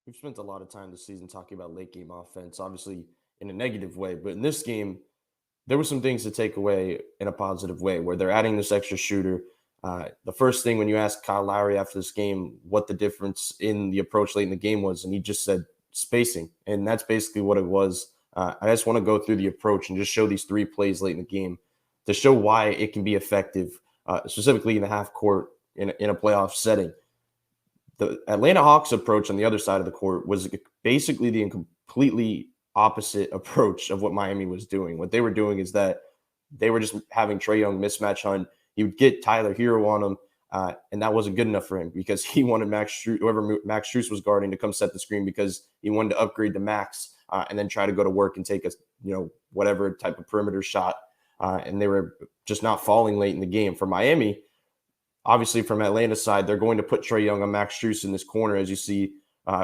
We've spent a lot of time this season talking about late game offense, obviously in a negative way, but in this game, there were some things to take away in a positive way where they're adding this extra shooter. The first thing when you asked Kyle Lowry after this game what the difference in the approach late in the game was, and he just said spacing, and that's basically what it was. I just want to go through the approach and just show these three plays late in the game to show why it can be effective, specifically in the half court in a playoff setting. The Atlanta Hawks approach on the other side of the court was basically the completely opposite approach of what Miami was doing. What they were doing is that they were just having Trae Young mismatch hunt. He would get Tyler Hero on him, and that wasn't good enough for him because he wanted whoever Max Strus was guarding to come set the screen because he wanted to upgrade to Max and then try to go to work and take a whatever type of perimeter shot. And they were just not falling late in the game. For Miami, obviously, from Atlanta's side, they're going to put Trae Young on Max Strus in this corner, as you see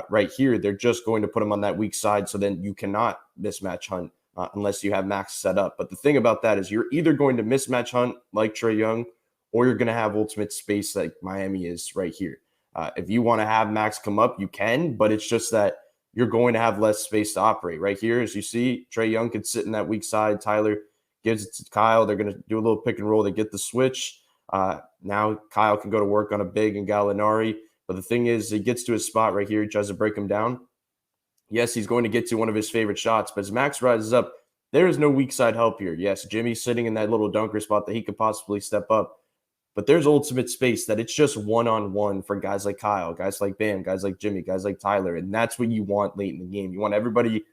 right here. They're just going to put him on that weak side, so then you cannot mismatch hunt unless you have Max set up. But the thing about that is you're either going to mismatch hunt like Trae Young, or you're going to have ultimate space like Miami is right here. If you want to have Max come up, you can, but it's just that you're going to have less space to operate. Right here, as you see, Trae Young can sit in that weak side. Tyler gives it to Kyle. They're going to do a little pick and roll. They get the switch. Now Kyle can go to work on a big and Gallinari. But the thing is, he gets to his spot right here. He tries to break him down. Yes, he's going to get to one of his favorite shots. But as Max rises up, there is no weak side help here. Yes, Jimmy's sitting in that little dunker spot that he could possibly step up. But there's ultimate space that it's just one-on-one for guys like Kyle, guys like Bam, guys like Jimmy, guys like Tyler. And that's what you want late in the game. You want everybody,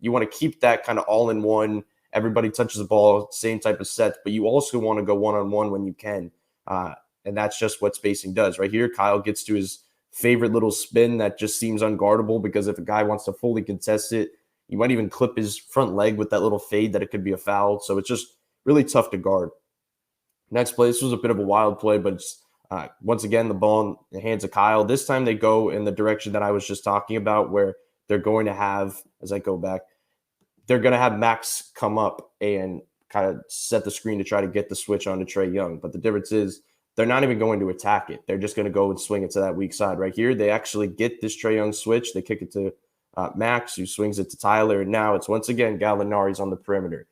you want to keep that kind of all-in-one. Everybody touches the ball, same type of sets, but you also want to go one-on-one when you can. And that's just what spacing does. Right here, Kyle gets to his favorite little spin that just seems unguardable because if a guy wants to fully contest it, you might even clip his front leg with that little fade that it could be a foul. So it's just really tough to guard. Next play, this was a bit of a wild play, but it's, once again, the ball in the hands of Kyle. This time they go in the direction that I was just talking about where they're going to have, as I go back, they're going to have Max come up and kind of set the screen to try to get the switch onto Trae Young. But the difference is they're not even going to attack it. They're just going to go and swing it to that weak side right here. They actually get this Trae Young switch. They kick it to Max, who swings it to Tyler. And now it's once again Gallinari's on the perimeter.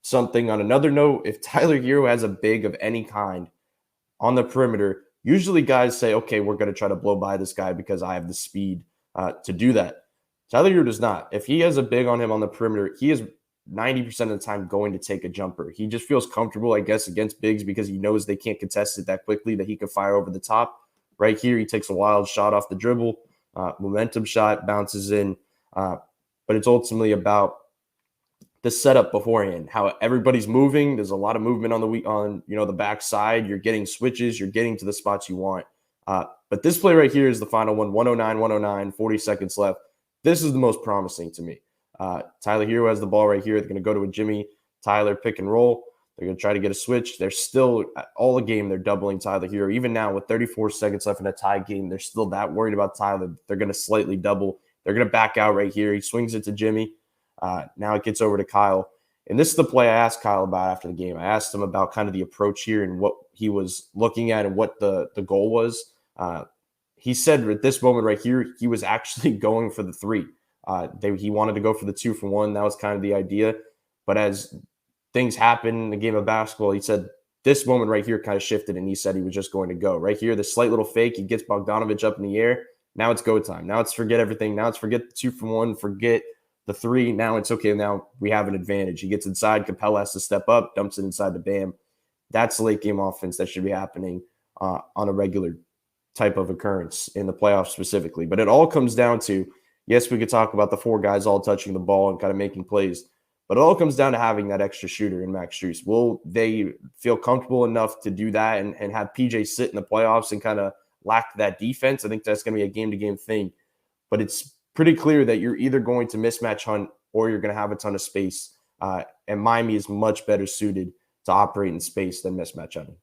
Something on another note, if Tyler Hero has a big of any kind on the perimeter, usually guys say, okay, we're going to try to blow by this guy because I have the speed to do that. Tyler Hero does not. If he has a big on him on the perimeter, he is 90% of the time going to take a jumper. He just feels comfortable, I guess, against bigs because he knows they can't contest it that quickly, that he can fire over the top. Right here, he takes a wild shot off the dribble, momentum shot, bounces in. But it's ultimately about the setup beforehand, how everybody's moving. There's a lot of movement on the backside. You're getting switches. You're getting to the spots you want. But this play right here is the final one, 109, 40 seconds left. This is the most promising to me. Tyler Hero has the ball right here. They're going to go to a Jimmy Tyler pick and roll. They're going to try to get a switch. They're still, all the game, they're doubling Tyler Hero. Even now with 34 seconds left in a tie game, they're still that worried about Tyler. They're going to slightly double. They're going to back out right here. He swings it to Jimmy. Now it gets over to Kyle. And this is the play I asked Kyle about after the game. I asked him about kind of the approach here and what he was looking at and what the goal was. He said at this moment right here, he was actually going for the three. He wanted to go for the 2 for 1. That was kind of the idea. But as things happen in the game of basketball, he said this moment right here kind of shifted, and he said he was just going to go. Right here, the slight little fake, he gets Bogdanovich up in the air. Now it's go time. Now it's forget everything. Now it's forget the 2 for 1, forget the 3. Now it's okay. Now we have an advantage. He gets inside. Capella has to step up, dumps it inside to Bam. That's late game offense that should be happening on a regular type of occurrence in the playoffs specifically. But it all comes down to, yes, we could talk about the 4 guys all touching the ball and kind of making plays, but it all comes down to having that extra shooter in Max Strus. Will they feel comfortable enough to do that and have PJ sit in the playoffs and kind of lack that defense? I think that's going to be a game-to-game thing. But it's pretty clear that you're either going to mismatch hunt or you're going to have a ton of space. And Miami is much better suited to operate in space than mismatch hunting.